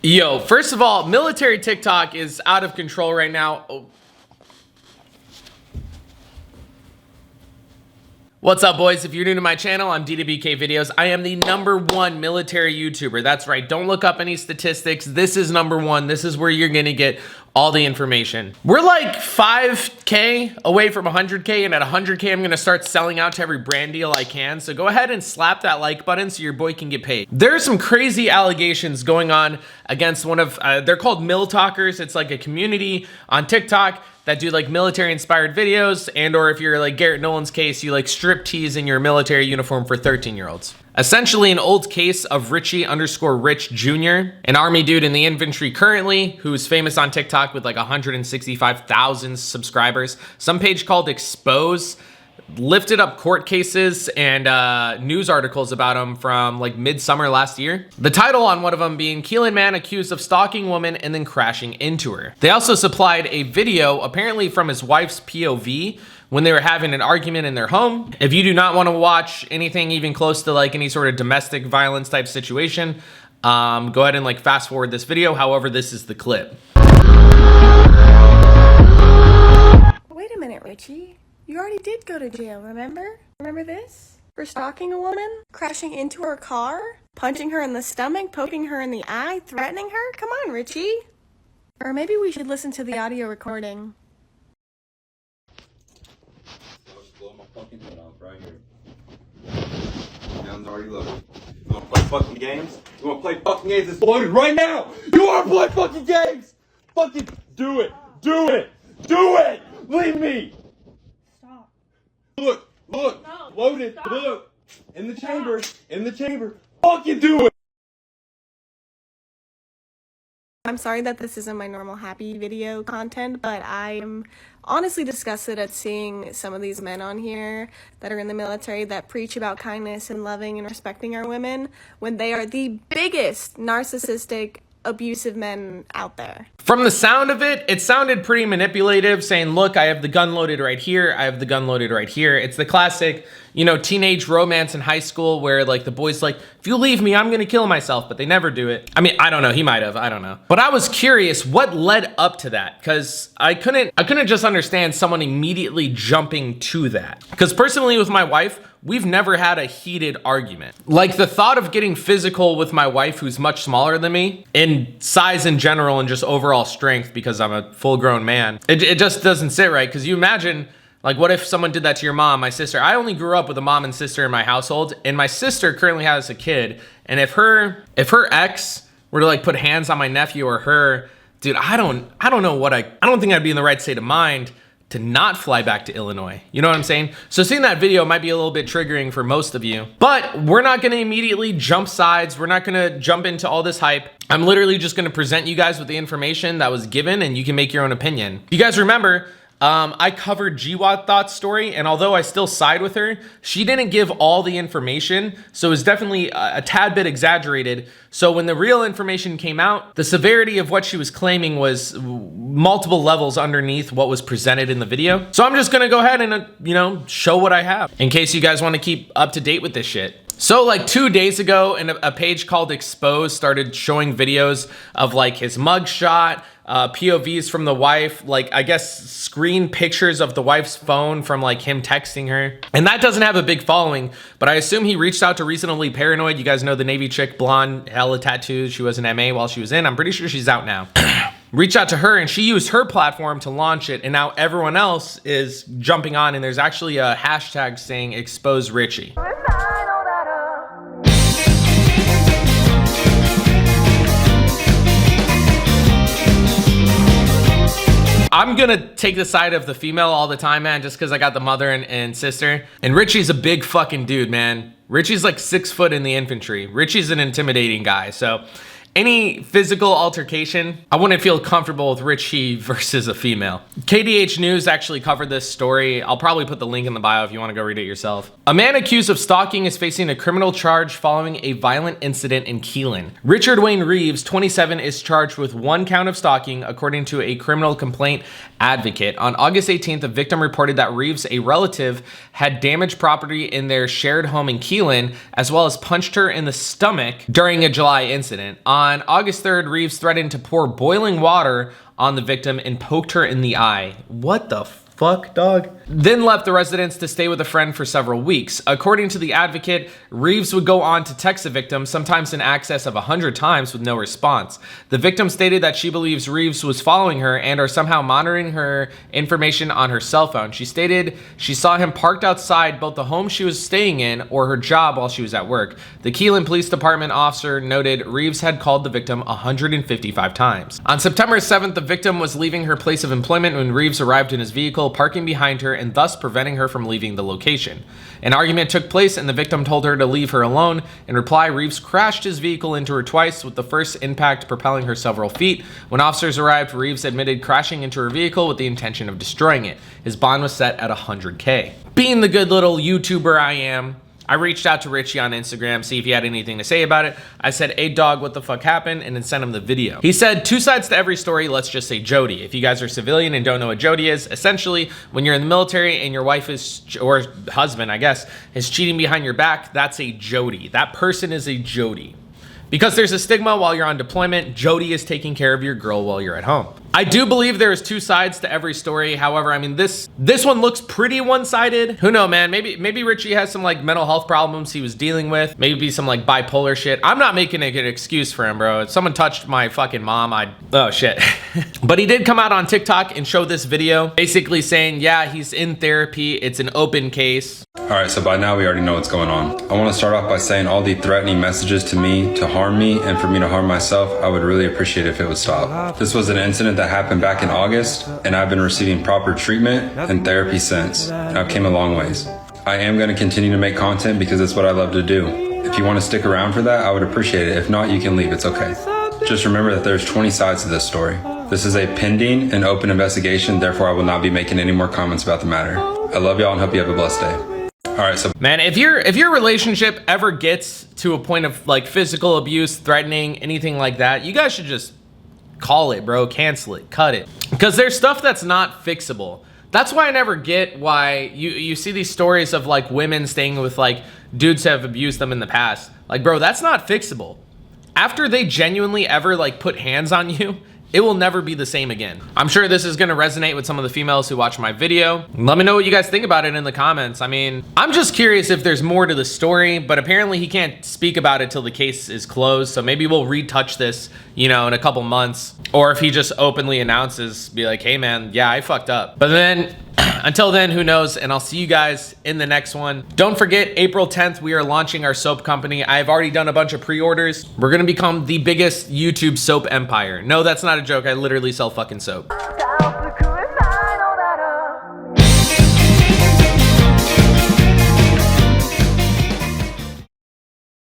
Yo, first of all, military TikTok is out of control right now. Oh. What's up, boys? If you're new to my channel, I'm DwkYTContact Videos. I am the #1 military YouTuber. That's right. Don't look up any statistics. This is #1. This is where you're gonna get all the information. We're like 5K away from 100K, and at 100K, I'm gonna start selling out to every brand deal I can. So go ahead and slap that like button so your boy can get paid. There are some crazy allegations going on against one of, they're called Mil Talkers. It's like a community on TikTok that do like military inspired videos, and or if you're like Garrett Nolan's case, you like strip tease in your military uniform for 13-year-olds. Essentially an old case of Richie _RichJR, an army dude in the infantry currently, who's famous on TikTok with like 165,000 subscribers. Some page called Expose lifted up court cases and news articles about him from like midsummer last year. The title on one of them being Keelan man accused of stalking woman and then crashing into her. They also supplied a video apparently from his wife's POV when they were having an argument in their home. If you do not want to watch anything even close to like any sort of domestic violence type situation, go ahead and like fast forward this video. However, this is the clip. Wait a minute, Richie. You already did go to jail, remember? Remember this? For stalking a woman, crashing into her car, punching her in the stomach, poking her in the eye, threatening her? Come on, Richie. Or maybe we should listen to the audio recording. Fucking head off right here. Gun's already loaded. You wanna play fucking games? You wanna play fucking games? It's loaded right now! You wanna play fucking games? Fucking do it! Do it! Do it! Leave me! Stop. Look! Look! No. Loaded! Stop. Look! In the chamber! In the chamber! Fucking do it! I'm sorry that this isn't my normal happy video content, but I'm honestly disgusted at seeing some of these men on here that are in the military that preach about kindness and loving and respecting our women when they are the biggest narcissistic, abusive men out there. From the sound of it, it sounded pretty manipulative, saying, look, I have the gun loaded right here. I have the gun loaded right here. It's the classic, you know, teenage romance in high school where like the boy's like, if you leave me, I'm gonna kill myself, but they never do it. I mean, I don't know, he might have, I don't know. But I was curious what led up to that, because I couldn't just understand someone immediately jumping to that. Because personally with my wife, we've never had a heated argument. Like the thought of getting physical with my wife, who's much smaller than me, in size in general and just overall strength because I'm a full-grown man, it just doesn't sit right. Because you imagine, like, what if someone did that to your mom, my sister? I only grew up with a mom and sister in my household, and my sister currently has a kid. And if her ex were to like put hands on my nephew or her, dude, I don't think I'd be in the right state of mind to not fly back to Illinois. You know what I'm saying? So seeing that video might be a little bit triggering for most of you, but we're not gonna immediately jump sides. We're not gonna jump into all this hype. I'm literally just gonna present you guys with the information that was given and you can make your own opinion. You guys remember, I covered DwkYTContact story, and although I still side with her, she didn't give all the information, so it was definitely a tad bit exaggerated. So when the real information came out, the severity of what she was claiming was multiple levels underneath what was presented in the video. So I'm just gonna go ahead and, you know, show what I have in case you guys wanna keep up to date with this shit. So like 2 days ago, a page called Expose started showing videos of like his mugshot, POVs from the wife, like I guess screen pictures of the wife's phone from like him texting her. And that doesn't have a big following, but I assume he reached out to Reasonably Paranoid. You guys know the Navy chick, blonde, hella tattoos. She was an MA while she was in. I'm pretty sure she's out now. Reach out to her and she used her platform to launch it, and now everyone else is jumping on, and there's actually a hashtag saying Expose Richie. I'm gonna take the side of the female all the time, man, just because I got the mother and sister. And Richie's a big fucking dude, man. Richie's like 6 foot in the infantry. Richie's an intimidating guy, so any physical altercation, I wouldn't feel comfortable with Richie versus a female. KDH News actually covered this story. I'll probably put the link in the bio if you want to go read it yourself. A man accused of stalking is facing a criminal charge following a violent incident in Keelan. Richard Wayne Reeves, 27, is charged with 1 count of stalking, according to a criminal complaint advocate. On August 18th, a victim reported that Reeves, a relative, had damaged property in their shared home in Keelan, as well as punched her in the stomach during a July incident. On On August 3rd, Reeves threatened to pour boiling water on the victim and poked her in the eye. What the fuck, dog? Then left the residence to stay with a friend for several weeks. According to the advocate, Reeves would go on to text the victim, sometimes in excess of 100 times with no response. The victim stated that she believes Reeves was following her and are somehow monitoring her information on her cell phone. She stated she saw him parked outside both the home she was staying in or her job while she was at work. The Keelan Police Department officer noted Reeves had called the victim 155 times. On September 7th, the victim was leaving her place of employment when Reeves arrived in his vehicle, parking behind her and thus preventing her from leaving the location. An argument took place and the victim told her to leave her alone. In reply, Reeves crashed his vehicle into her twice, with the first impact propelling her several feet. When officers arrived, Reeves admitted crashing into her vehicle with the intention of destroying it. His bond was set at $100K. Being the good little YouTuber I am, I reached out to Richie on Instagram, see if he had anything to say about it. I said, "Hey dog, what the fuck happened?" and then sent him the video. He said, "Two sides to every story, let's just say Jody. If you guys are civilian and don't know what Jody is, essentially, when you're in the military and your wife is, or husband, I guess, is cheating behind your back, that's a Jody. That person is a Jody. Because there's a stigma while you're on deployment, Jody is taking care of your girl while you're at home." I do believe there's two sides to every story. However, I mean, this one looks pretty one-sided. Who knows, man? Maybe Richie has some like mental health problems he was dealing with. Maybe some like bipolar shit. I'm not making an excuse for him, bro. If someone touched my fucking mom, oh shit. But he did come out on TikTok and show this video, basically saying, yeah, he's in therapy. It's an open case. All right, so by now we already know what's going on. I want to start off by saying all the threatening messages to me to harm me and for me to harm myself, I would really appreciate if it would stop. This was an incident that happened back in August, and I've been receiving proper treatment and therapy since, and I've came a long ways. I am going to continue to make content because it's what I love to do. If you want to stick around for that, I would appreciate it. If not, you can leave, it's okay. Just remember that there's 20 sides to this story. This is a pending and open investigation, therefore I will not be making any more comments about the matter. I love y'all and hope you have a blessed day. All right, so man, if your relationship ever gets to a point of like physical abuse, threatening, anything like that, you guys should just call it, bro. Cancel it, cut it, because there's stuff that's not fixable. That's why I never get why you see these stories of like women staying with like dudes who have abused them in the past. Like, bro, that's not fixable. After they genuinely ever like put hands on you, it will never be the same again. I'm sure this is gonna resonate with some of the females who watch my video. Let me know what you guys think about it in the comments. I mean, I'm just curious if there's more to the story, but apparently he can't speak about it till the case is closed. So maybe we'll retouch this, you know, in a couple months. Or if he just openly announces, be like, hey man, yeah, I fucked up. But then, until then, who knows? And I'll see you guys in the next one. Don't forget, April 10th, we are launching our soap company. I've already done a bunch of pre-orders. We're gonna become the biggest YouTube soap empire. No, that's not a joke. I literally sell fucking soap.